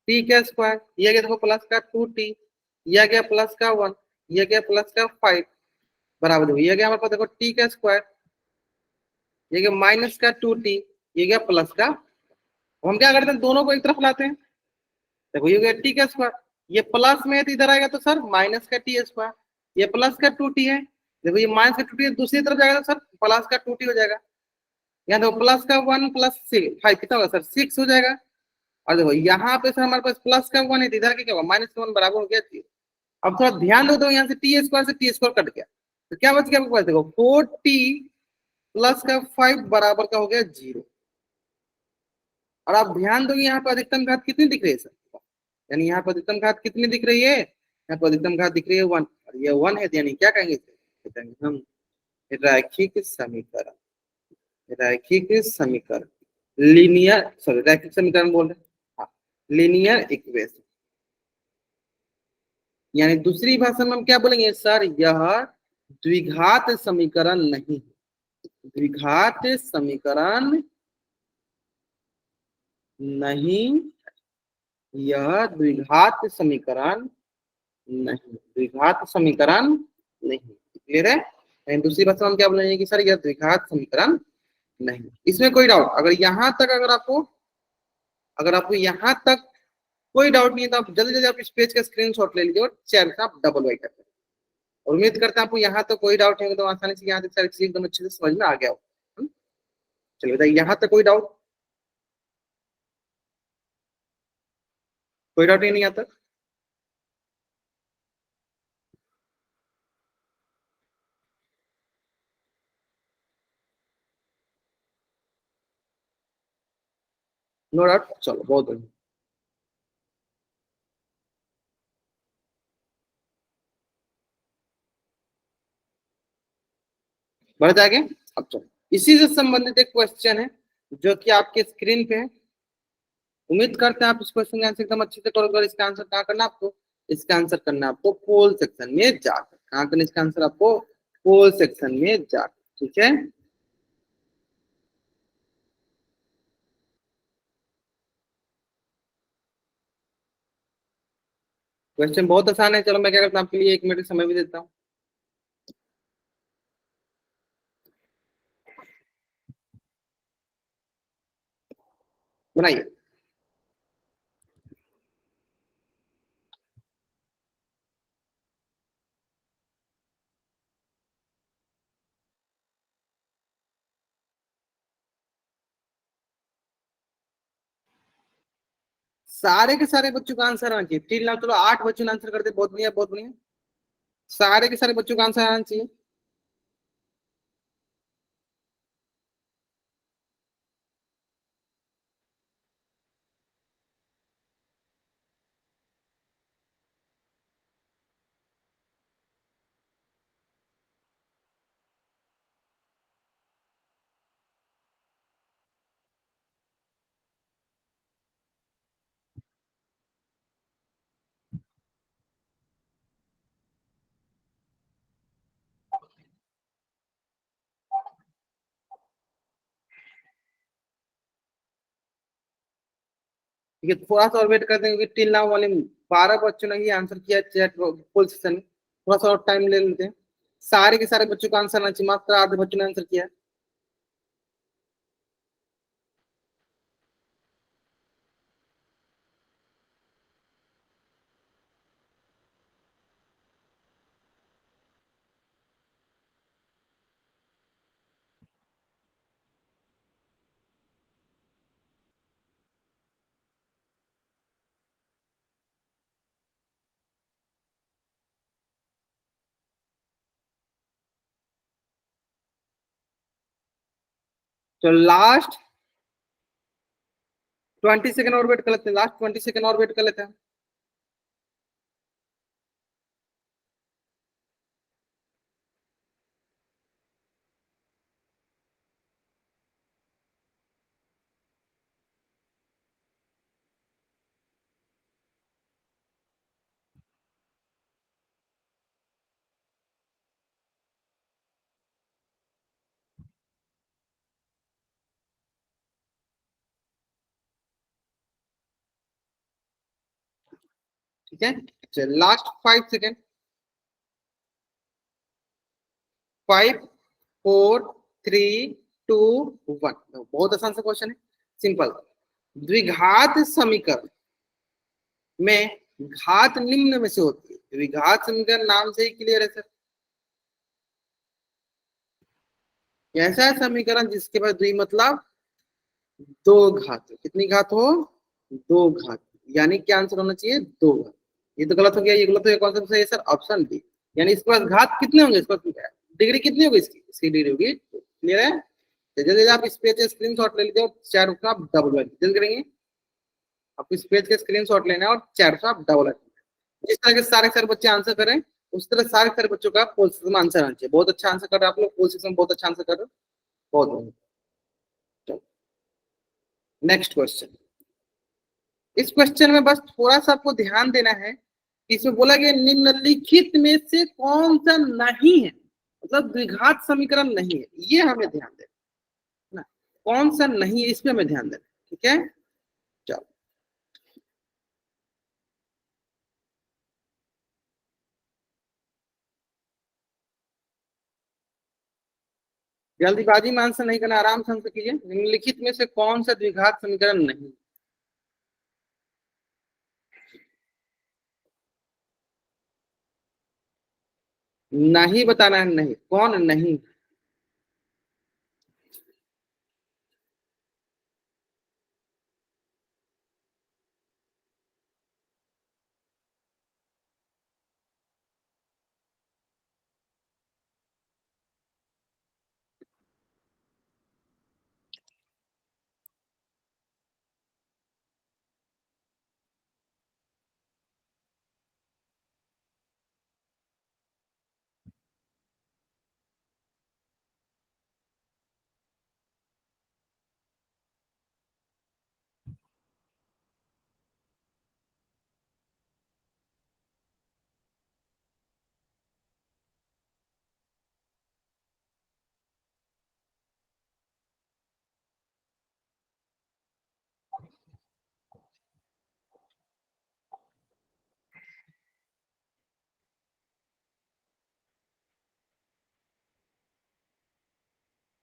टी का स्क्वायर, ये आ गया देखो प्लस का 2t, ये आ गया प्लस का 1, ये आ गया प्लस का 5, बराबर देखो ये आ गया हमारे पास देखो टी का स्क्वायर, ये गया माइनस का 2t, ये गया प्लस का, हम क्या करते हैं दोनों को एक तरफ लाते हैं, देखो ये गया टी का स्क्वायर, ये प्लस में है तो इधर आएगा तो सर माइनस का टी स्क्वायर, ये प्लस का 2t है, देखो ये माइनस का 2t दूसरी तरफ जाएगा तो सर प्लस का 2t हो जाएगा, यहाँ देखो प्लस का 1 प्लस 5 कितना होगा सर 6 हो जाएगा, और देखो यहाँ पे सर हमारे पास प्लस का 1 है, इधर के क्या होगा माइनस का 1 बराबर हो गया 0। अब थोड़ा ध्यान दो, तो यहाँ से टी स्क्वायर से टी स्क्वायर कट गया, तो क्या बच गया आपके पास देखो 4t प्लस का 5 बराबर का हो गया 0। और आप ध्यान दो यहाँ पे अधिकतम घात कितनी दिख रही है सर, यानी यहाँ पर अधिकतम घात कितनी दिख रही है, यहाँ पर अधिकतम घात दिख रही है 1, और ये 1 है, तो यानी क्या कहेंगे इसे, कहेंगे हम रैखिक समीकरण, रैखिक समीकरण, लीनियर सॉरी रैखिक समीकरण बोल रहे हैं, हाँ लीनियर इक्वेशन, यानी दूसरी भाषा में हम क्या बोलेंगे सर, यह द्विघात समीकरण नहीं, द्विघात समीकरण नहीं, यह द्विघात समीकरण नहीं, द्विघात समीकरण नहीं, क्लियर है। दूसरी भाषा में हम क्या बोलेंगे कि सर यह द्विघात समीकरण नहीं, इसमें कोई डाउट, अगर यहाँ तक अगर आपको यहाँ तक कोई डाउट नहीं है तो आप जल्दी जल्दी आप इस पेज का स्क्रीनशॉट ले लीजिए और चैट का आप डबल वाइट करते हैं। और उम्मीद करते हैं आपको यहाँ तक कोई डाउट है तो आसानी से यहाँ तक सारी चीज एकदम अच्छे से समझ में आ गया हो। चलिए बताइए, यहाँ तक कोई डाउट, कोई डाउट ही नहीं आता। नो डाउट, चलो बहुत बढ़िया। बढ़ जाएंगे। अब चलो, इसी से संबंधित एक क्वेश्चन है जो कि आपके स्क्रीन पे है। उम्मीद करते हैं आप इस क्वेश्चन का आंसर एकदम अच्छे से करोगे। और इसका आंसर कहाँ करना है आपको? इसका आंसर करना है आपको पोल सेक्शन में जाकर। कहाँ करना है इसका आंसर आपको? पोल सेक्शन में जाकर। ठीक है। क्वेश्चन बहुत आसान है। चलो मैं क्या करता हूँ, आपके लिए 1 मिनट का समय भी देता हूँ। बनाइए। सारे के सारे बच्चों का आंसर आना चाहिए। 3 लाख, चलो 8 बच्चों ने आंसर कर दिया, बहुत बढ़िया बहुत बढ़िया। सारे के सारे बच्चों का आंसर आना चाहिए। ठीक है, थोड़ा सा और वेट कर देंगे क्योंकि 3 लाख वाले 12 बच्चों ने ही आंसर किया चैट पोल सेक्शन में। थोड़ा सा और टाइम ले लेते हैं। सारे के सारे बच्चों का आंसर आना चाहिए, मात्र आधे बच्चों ने आंसर किया है। तो लास्ट 20 सेकंड और वेट कर लेते हैं। लास्ट 20 सेकंड और वेट कर लेते हैं। ठीक है, चलिए लास्ट 5 सेकंड। 5 4 3 2 1। बहुत आसान सा क्वेश्चन है, सिंपल। द्विघात समीकरण में घात निम्न में से होती है। द्विघात समीकरण नाम से ही क्लियर है सर। ऐसा समीकरण जिसके पास द्वि मतलब दो घात, कितनी घात हो? दो घात। यानी क्या आंसर होना चाहिए? दो घात। ये तो गलत हो गया, ये गलत हो गया। कौन सा सही है सर? Option B. यानी इसके पास घात कितने होंगे? इसके पास डिग्री कितनी होगी? इसकी डिग्री होगी। क्लियर है? तो जल्दी जल्दी आप इस पेज से स्क्रीनशॉट ले लीजिए और चारों का आप डबल जल्दी करेंगे। आपको इस पेज के स्क्रीनशॉट लेना है और चारों का आप डबल। जिस तरह के सारे सारे बच्चे आंसर करें उस तरह सारे सारे बच्चों का पोल सिस्टम आंसर आना चाहिए। बहुत अच्छा आंसर कर रहे हो आप लोग, पोल सिस्टम बहुत अच्छा आंसर कर रहे हो। बहुत बढ़िया। Next question. इस क्वेश्चन में बस थोड़ा सा आपको ध्यान देना है। इसमें बोला गया निम्नलिखित में से कौन सा नहीं है, मतलब द्विघात समीकरण नहीं है, ये हमें ध्यान देना है ना। कौन सा नहीं है इस पे हमें ध्यान देना है। ठीक है, चलो। जल्दीबाजी में आंसर नहीं करना, आराम से आंसर कीजिए। निम्नलिखित में से कौन सा द्विघात समीकरण नहीं? नहीं बताना है, नहीं कौन नहीं।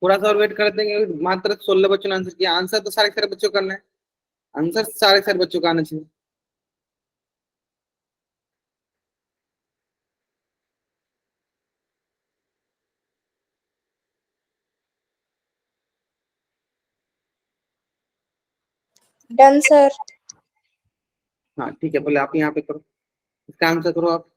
थोड़ा सा और वेट कर देंगे, मात्र 16 बच्चों ने आंसर किया। आंसर तो सारे सारे बच्चों को करना है, आंसर सारे सारे बच्चों का आना चाहिए। Done sir. हाँ ठीक है, पहले आप यहाँ पे करो, इसका आंसर करो आप।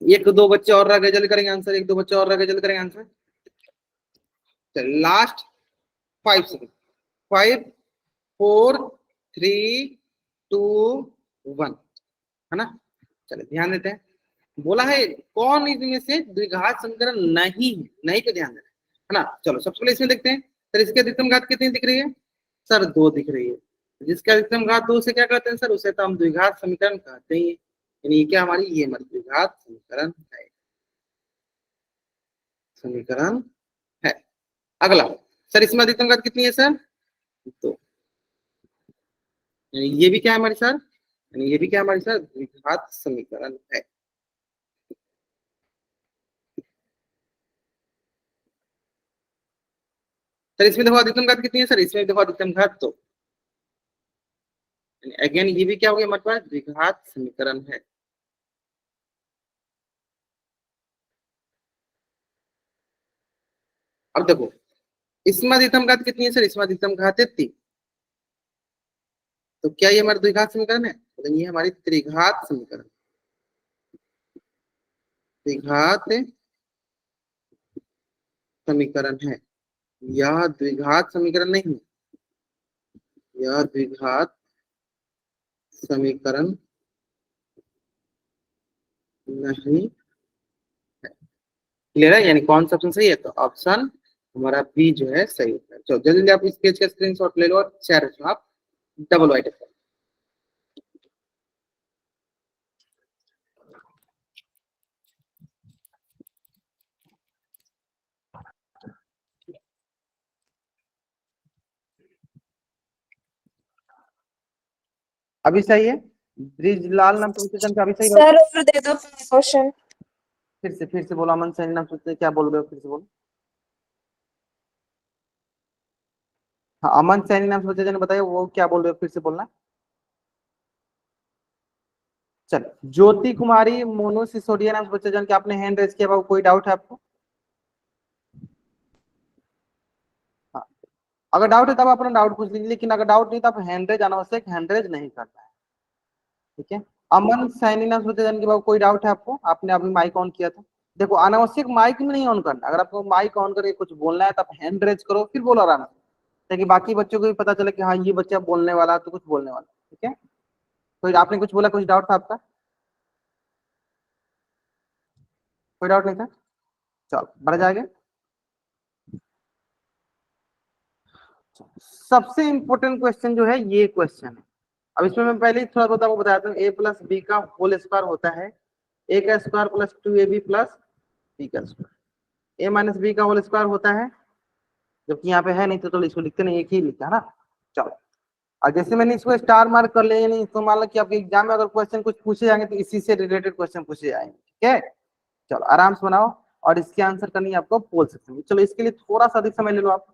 एक दो बच्चे और रह गए, जल्दी करेंगे आंसर, एक दो बच्चे और रह गए, जल्दी करेंगे आंसर। चल लास्ट 5 सेकंड, 5, 4, 3, 2, 1, है ना। चलिए ध्यान देते हैं, बोला है कौन इसमें से द्विघात समीकरण नहीं है, नहीं पे ध्यान देना है ना। चलो सबसे पहले इसमें देखते हैं, सर इसकी अधिकतम घात कितनी दिख रही है, सर 2 दिख रही है। जिसका अधिकतम घात 2 से क्या कहते हैं सर, उसे तो हम द्विघात समीकरण कहते हैं। यानी ये क्या हमारी, ये हमारी द्विघात समीकरण है, समीकरण है। अगला, सर इसमें अधिकतम घात कितनी है सर, 2। यानी ये भी क्या है हमारी सर, यानी ये भी क्या है हमारी सर, द्विघात समीकरण है। सर इसमें देखो अधिकतम घात कितनी है, सर इसमें देखो अधिकतम घात 2। अगेन ये भी क्या हो गया हमारे पास, द्विघात समीकरण है। अब देखो इसमें अधिकतम घात कितनी है सर, इसमें अधिकतम घात है 3। तो क्या ये हमारा द्विघात समीकरण है, तो ये हमारी त्रिघात समीकरण, त्रिघात समीकरण है। यह द्विघात समीकरण नहीं है, यह द्विघात समीकरण नहीं है। क्लियर है, यानी कौन सा ऑप्शन सही है, तो ऑप्शन हमारा बी जो है सही होता है। चलो जल्दी जल्दी आप इस पेज का स्क्रीनशॉट ले लो और शेयर रखो आप डबल वाइट। अभी सही है, ब्रिजलाल नाम से का अभी सही सर और दे दो क्वेश्चन। फिर से बोलो, अमन सैनी नाम से क्या बोल रहे हो, फिर से बोलो। हाँ अमन सैनी नाम से ने बताया, वो क्या बोल रहे हो, फिर से बोलना। चल ज्योति कुमारी मोनू सिसोदिया नाम से बच्चे जन के आपने हैंड रेज किया, कोई डाउट है आपको। हाँ अगर डाउट है तब अपना डाउट पूछ लीजिए, लेकिन अगर डाउट नहीं तो आप हैंड रेज अनावश्यक हैंड रेज नहीं करना है, ठीक है। अमन सैनी नाम से बच्चे जन के कोई डाउट है आपको, आपने अभी माइक ऑन किया था। देखो अनावश्यक माइक में नहीं ऑन करना, अगर आपको माइक ऑन करके कुछ बोलना है तो आप हैंड रेज करो फिर बोलो आराम से, ताकि बाकी बच्चों को भी पता चले कि हाँ ये बच्चा बोलने वाला है तो कुछ बोलने वाला, ठीक है। कोई आपने कुछ बोला, कुछ डाउट था आपका, कोई डाउट नहीं था। चलो बढ़ जाएगा। सबसे इंपॉर्टेंट क्वेश्चन जो है ये क्वेश्चन है। अब इसमें मैं पहले ही थोड़ा बहुत आपको बताता हूँ, ए प्लस बी का होल स्क्वायर होता है ए का square plus 2ab plus B का स्क्वायर, ए माइनस बी का होल स्क्वायर होता है, जबकि यहाँ पे है नहीं तो इसको लिखते नहीं, एक ही लिखा है ना। चलो और जैसे मैंने इसको स्टार मार्क कर लिया, यानी इसको मान लो कि आपके एग्जाम में अगर क्वेश्चन कुछ पूछे जाएंगे तो इसी से रिलेटेड क्वेश्चन पूछे जाएंगे, ठीक है। चलो आराम से बनाओ और इसके आंसर करनी है आपको बोल सकते हैं। चलो इसके लिए थोड़ा सा अधिक समय ले लो आप।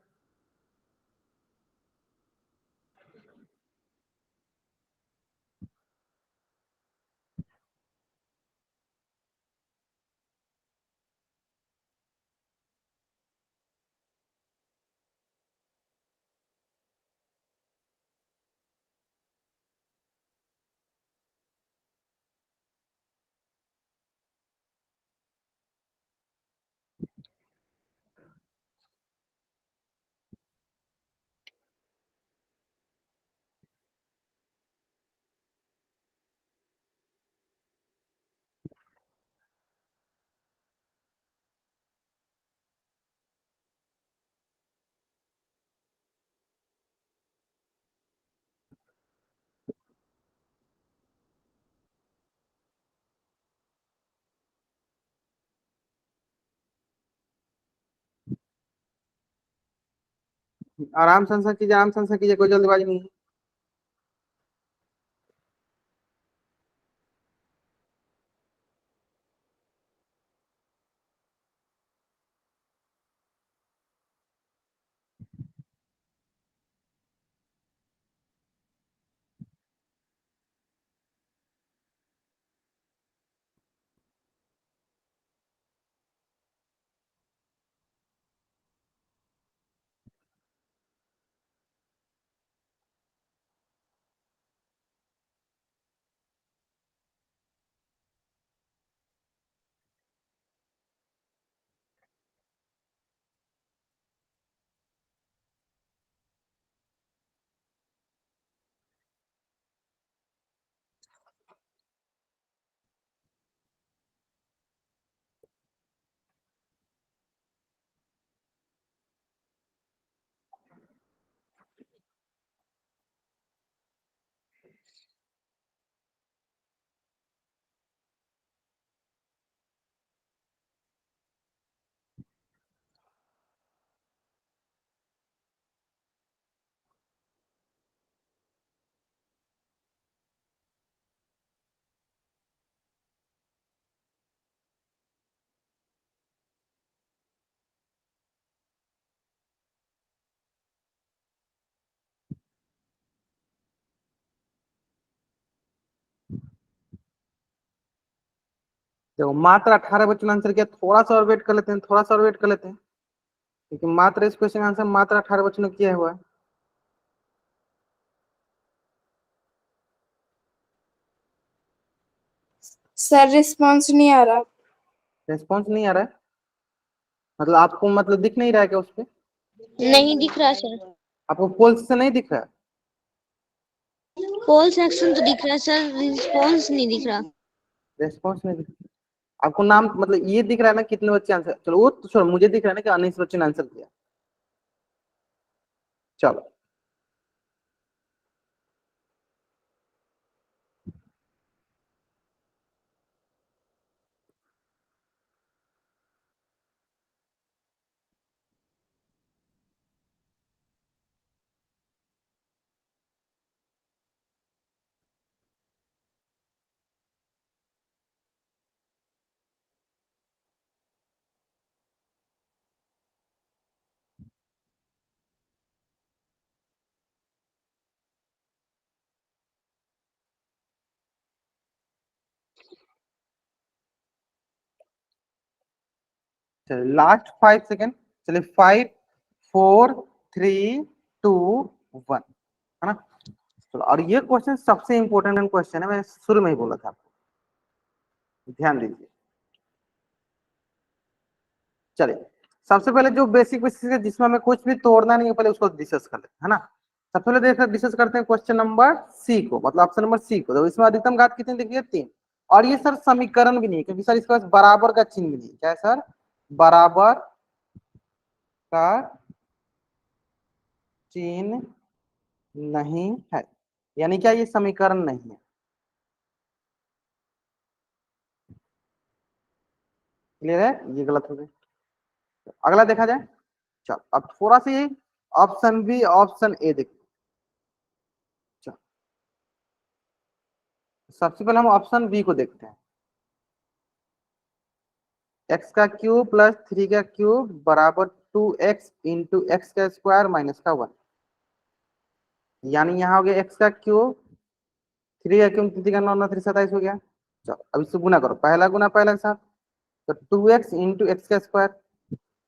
आराम से आंसर कीजिए, आराम से आंसर कीजिए, कोई जल्दबाजी नहीं है। देखो मात्र 18 बच्चों ने आंसर किया, थोड़ा सा और वेट कर लेते हैं, थोड़ा सा और वेट कर लेते हैं, क्योंकि मात्र इस क्वेश्चन का आंसर मात्र 18 बच्चों ने किया हुआ है। सर रिस्पॉन्स नहीं आ रहा। रेस्पॉन्स नहीं आ रहा है, मतलब आपको मतलब दिख नहीं रहा है क्या उस पे? नहीं दिख रहा सर। आपको पोल से नहीं दिख रहा है? पोल सेक्शन तो दिख रहा है सर, रिस्पॉन्स नहीं दिख रहा। रेस्पॉन्स नहीं दिख रहा। आपको नाम मतलब ये दिख रहा है ना कितने बच्चे आंसर, चलो वो तो छोड़ो, मुझे दिख रहा है ना कि 19 बच्चों ने आंसर किया। चलो चलिए लास्ट 5 सेकेंड, चलिए 5 4 3 2 1, है ना? चलो, और ये क्वेश्चन सबसे इंपॉर्टेंट क्वेश्चन है, मैंने शुरू में ही बोला था आपको, ध्यान दीजिए। चलिए सबसे पहले जो बेसिक बेसिक है जिसमें हमें कुछ भी तोड़ना नहीं है, पहले उसको डिस्कस कर लेते हैं, है ना? सबसे पहले देखते डिस्कस करते हैं क्वेश्चन नंबर सी को, मतलब ऑप्शन नंबर सी को। तो इसमें अधिकतम घात कितनी देखिए 3, और ये सर समीकरण भी नहीं है, क्योंकि सर इसके पास बराबर का चिन्ह भी नहीं है। क्या है सर? बराबर का चिन्ह नहीं है, यानी क्या ये समीकरण नहीं है। क्लियर है? ये गलत हो गया। अगला देखा जाए। चल अब थोड़ा सा ये ऑप्शन बी ऑप्शन ए देखते हैं। चल सबसे पहले हम ऑप्शन बी को देखते हैं। एक्स का क्यूब प्लस 3 का क्यूब बराबर 2x इंटू एक्स का स्क्वायर माइनस का 1, यानी यहाँ हो गया एक्स का क्यूब, 3 का क्यूब 3 का 9 9 3 27 हो गया। चलो अब इससे गुना करो, पहला गुना पहला के साथ, तो 2x इंटू एक्स का स्क्वायर,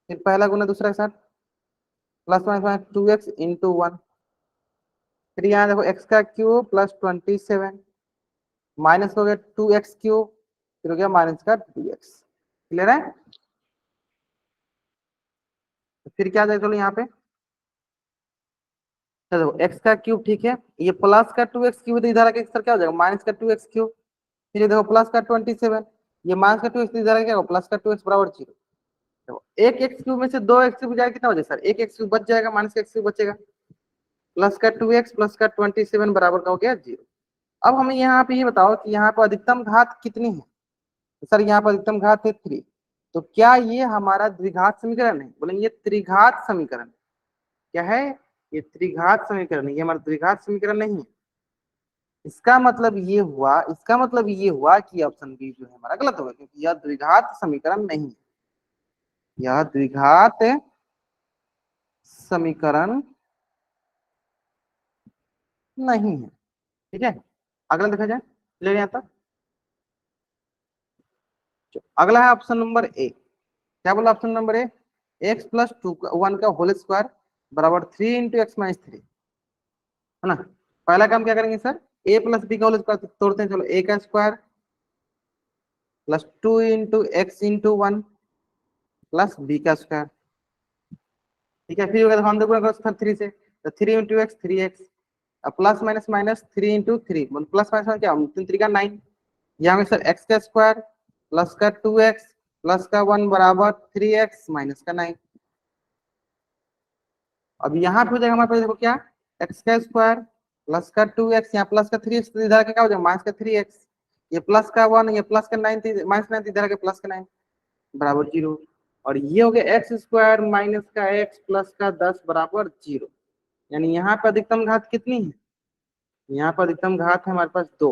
फिर पहला गुना दूसरा के साथ, प्लस माइनस 2x इंटू 1, फिर यहाँ देखो एक्स का क्यूब प्लस 27 माइनस हो गया 2x क्यूब, फिर हो गया माइनस का 2x। क्लियर है? तो फिर क्या जाए, चलो यहाँ पे चलो एक्स का क्यूब, ठीक है, ये प्लस का 2x क्यूब, तो इधर आके सर क्या हो जाएगा माइनस का 2x क्यूब, फिर ये देखो प्लस का 27, ये माइनस का 2x, इधर आके क्या होगा प्लस का 2x बराबर 0। देखो एक एक्स क्यूब में से दो एक्स क्यूब जाएगा, कितना हो जाएगा सर? एक एक्स क्यूब बच जाएगा, माइनस का एक्स क्यूब बचेगा, प्लस का 2x प्लस का 27 बराबर का हो गया 0। अब हमें यहाँ पे ये बताओ कि यहाँ पर अधिकतम घात कितनी है? तो सर यहाँ पर अधिकतम घात है 3, तो क्या ये हमारा द्विघात समीकरण है? बोलेंगे ये त्रिघात समीकरण। क्या है, ये त्रिघात समीकरण, ये हमारा त्रिघात समीकरण नहीं है। इसका मतलब ये हुआ, इसका मतलब ये हुआ कि ऑप्शन बी जो है हमारा गलत होगा, क्योंकि यह द्विघात समीकरण नहीं है, यह द्विघात समीकरण नहीं है। ठीक है, अगला देखा जाए, ले यहाँ तक। अगला है ऑप्शन नंबर ए। क्या बोला option number A, x plus 1 का होल स्क्वायर बराबर 3 इंटू एक्स माइनस 3, है ना। पहला काम क्या करेंगे सर, ए प्लस बी का होल स्क्वायर तोड़ते हैं, चलो ए का square plus 2 into x into 1 plus B का स्क्वायर। ठीक है, फिर हम देखो 3 से, तो 3 into x 3x, plus minus minus 3 into 3, plus minus क्या, 3 3 का 9, यहाँ में सर एक्स का स्क्वायर प्लस का 2x प्लस का 1 बराबर 3x माइनस का 9। अब यहाँ पे हो जाएगा हमारे पास, देखो क्या, एक्स का स्क्वायर प्लस का 2x, यहाँ प्लस का 3x, तो इधर का क्या हो जाएगा माइनस का 3x, ये प्लस का 1, ये प्लस का 9, माइनस 9, इधर का प्लस का 9 बराबर 0। और ये हो गया एक्स स्क्वायर माइनस का एक्स प्लस का 10 बराबर 0। यानी यहाँ पर अधिकतम घात कितनी है, यहाँ पर अधिकतम घात है हमारे पास 2,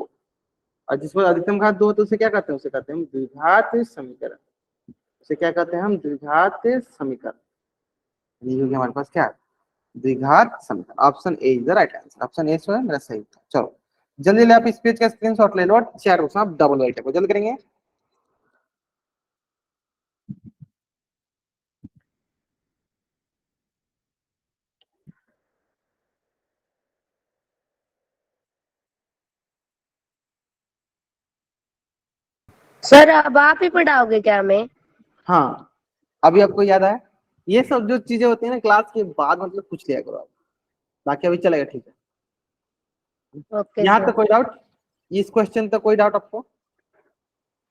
और जिस पर अधिकतम घात 2 तो उसे क्या कहते हैं, उसे कहते हैं हम द्विघात समीकरण। उसे क्या कहते हैं हम, द्विघात समीकरण। ये हो गया हमारे पास क्या, द्विघात समीकरण। Option A is the right answer, option A जो है मेरा सही था। चलो जल्दी ले आप इस पेज का स्क्रीनशॉट ले लो और चैट बॉक्स में आप डबल राइट को जल्द करेंगे। सर अब आप ही पढ़ाओगे क्या हमें? हाँ, अभी आपको याद आया, ये सब जो चीजें होती है ना क्लास के बाद मतलब पूछ लिया करो आप, बाकी अभी चलेगा। ठीक है, ओके यहाँ सर। तक कोई डाउट, इस क्वेश्चन तक कोई डाउट आपको?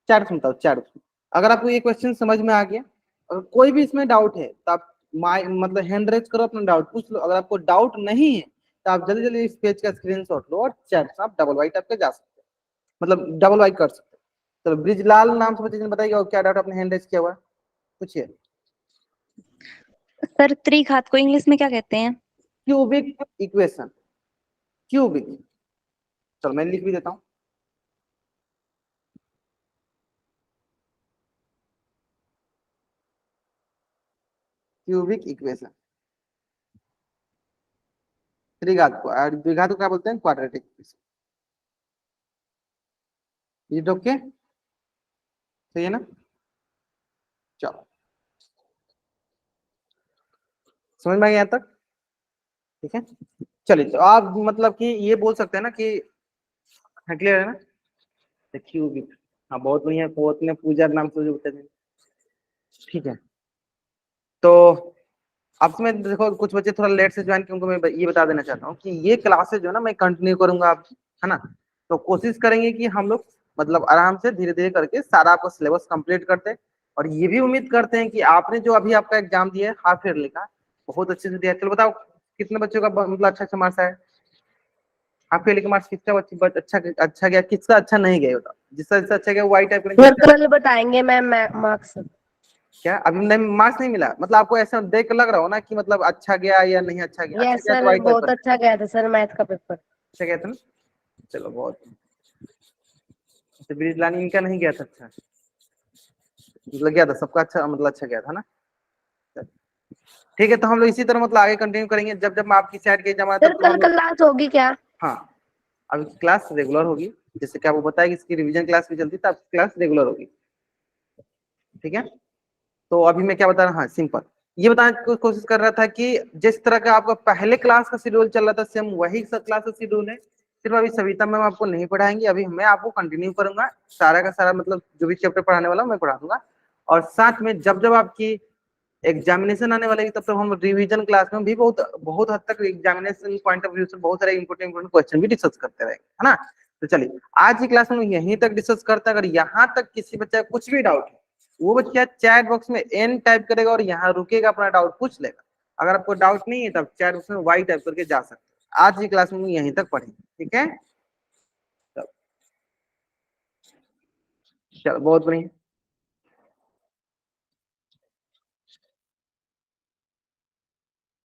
चैट सुनता हूँ, चैट। अगर आपको ये क्वेश्चन समझ में आ गया, अगर कोई भी इसमें डाउट है तो आप मतलब हैंड रेज करो, अपना डाउट पूछ लो। अगर आपको डाउट नहीं है तो आप जल्दी जल्दी इस पेज का स्क्रीनशॉट लो और चैट से आप डबल वाइट आपके जा सकते हैं, मतलब डबल वाइट कर सकते हैं। चलो ब्रिजलाल नाम से बच्चे ने बताइए, और क्या डाउट आपने हैंड रेज किया हुआ है, पूछिए। सर त्रिघात को इंग्लिश में क्या कहते हैं? Cubic equation, cubic. चलो मैं लिख भी देता हूँ, क्यूबिक इक्वेशन। त्रिघात को, और द्विघात को क्या बोलते हैं, क्वाड्रेटिक इक्वेशन। ये ओके, सही है ना। चलो समझ में आ गया यहाँ तक, ठीक है। चलिए, तो आप मतलब कि ये बोल सकते हैं ना कि क्लियर है ना, क्यूबिक। हाँ बहुत बढ़िया, बहुत ने पूजा नाम से जो बताते हैं। ठीक है, तो अब मैं देखो कुछ बच्चे थोड़ा लेट से ज्वाइन किए, उनको मैं ये बता देना चाहता हूँ कि ये क्लासेस जो है ना मैं कंटिन्यू करूंगा आप, है ना। तो कोशिश करेंगे कि हम लोग मतलब आराम से धीरे धीरे करके सारा आपका सिलेबस कंप्लीट करते हैं, और ये भी उम्मीद करते हैं कि आपने जो अभी आपका एग्जाम दिया है हाफ ईयरली का, बहुत अच्छे से दिया। चलो बताओ कितने बच्चों का मतलब अच्छा अच्छा मार्क्स आया हाफ ईयरली का, मार्क्स किसका अच्छा अच्छा गया, किसका अच्छा नहीं गया, बताओ। जिसका अच्छा गया वाई टाइप सर कल बताएंगे मैम मार्क्स। क्या अभी नहीं मार्क्स नहीं मिला, मतलब आपको ऐसा देख के लग रहा हो ना कि मतलब अच्छा गया या नहीं अच्छा गया, अच्छा यस गया तो सर वाई टाइप बहुत अच्छा गया था सर मैथ का पेपर। अच्छा गया था ना, चलो बहुत। ब्रिज लाइन इनका नहीं गया था अच्छा, मतलब गया था सबका अच्छा, मतलब अच्छा गया था ना। ठीक है, तो हम लोग इसी तरह मतलब आगे कंटिन्यू करेंगे, जब जब आपकी साइड के एग्जाम आए सर तब तो कल हम लोग। क्लास होगी क्या? हाँ, अब क्लास रेगुलर होगी, जैसे कि आपको बताया कि इसकी रिवीजन क्लास भी चलती है, तब क्लास रेगुलर होगी। ठीक है, तो अभी मैं क्या बता रहा, हाँ सिंपल ये बताने की कोशिश कर रहा था कि जिस तरह का आपका पहले क्लास का शेड्यूल चल रहा था सेम वही सब क्लास का शेड्यूल है, सिर्फ अभी सविता मैम आपको नहीं पढ़ाएंगे, अभी मैं आपको कंटिन्यू करूंगा सारा का सारा, मतलब जो भी चैप्टर पढ़ाने वाला मैं पढ़ा दूंगा। और साथ में जब जब आपकी एग्जामिनेशन आने वाले तब तक हम रिवीजन क्लास में भी बहुत बहुत हद तक एग्जामिनेशन पॉइंट ऑफ व्यू से बहुत सारे इंपोर्टेंट क्वेश्चन भी डिस्कस करते रहेंगे, है ना। तो चलिए आज की क्लास में यहीं तक डिस्कस करते हैं। अगर यहाँ तक किसी बच्चे कुछ भी डाउट है, वो बच्चा चैट बॉक्स में एन टाइप करेगा और यहाँ रुकेगा, अपना डाउट पूछ लेगा। अगर आपको डाउट नहीं है तब चैट बॉक्स में वाई टाइप करके जा सकते हैं। आज की क्लास में यहीं तक पढ़ेंगे, ठीक है। चलो बहुत बढ़िया।